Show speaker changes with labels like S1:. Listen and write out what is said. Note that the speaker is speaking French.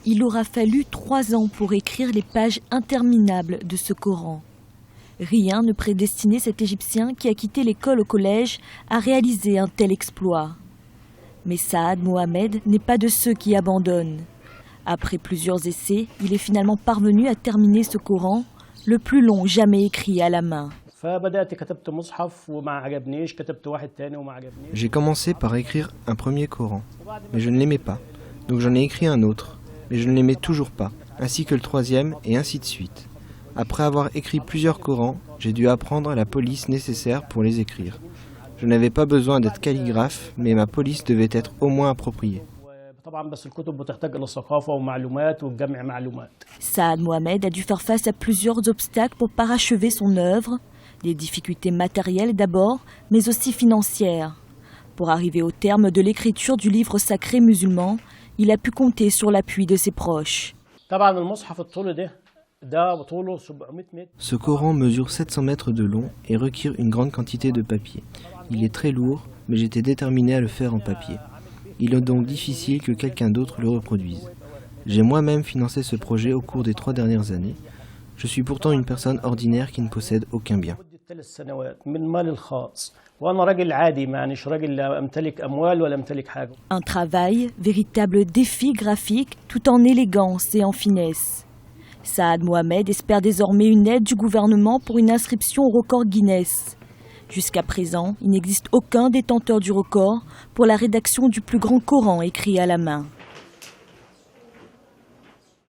S1: Il aura fallu 3 ans pour écrire les pages interminables de ce Coran. Rien ne prédestinait cet Égyptien qui a quitté l'école au collège à réaliser un tel exploit. Mais Saad Mohamed n'est pas de ceux qui abandonnent. Après plusieurs essais, il est finalement parvenu à terminer ce Coran, le plus long jamais écrit à la main.
S2: J'ai commencé par écrire un premier Coran, mais je ne l'aimais pas. Donc j'en ai écrit un autre, mais je ne l'aimais toujours pas, ainsi que le troisième, et ainsi de suite. Après avoir écrit plusieurs Corans, j'ai dû apprendre la police nécessaire pour les écrire. Je n'avais pas besoin d'être calligraphe, mais ma police devait être au moins appropriée.
S1: Saad Mohamed a dû faire face à plusieurs obstacles pour parachever son œuvre, des difficultés matérielles d'abord, mais aussi financières. Pour arriver au terme de l'écriture du livre sacré musulman, il a pu compter sur l'appui de ses proches.
S2: Ce Coran mesure 700 mètres de long et requiert une grande quantité de papier. Il est très lourd, mais j'étais déterminé à le faire en papier. Il est donc difficile que quelqu'un d'autre le reproduise. J'ai moi-même financé ce projet au cours des 3 dernières années. Je suis pourtant une personne ordinaire qui ne possède aucun bien.
S1: Un travail, véritable défi graphique, tout en élégance et en finesse. Saad Mohamed espère désormais une aide du gouvernement pour une inscription au record Guinness. Jusqu'à présent, il n'existe aucun détenteur du record pour la rédaction du plus grand Coran écrit à la main.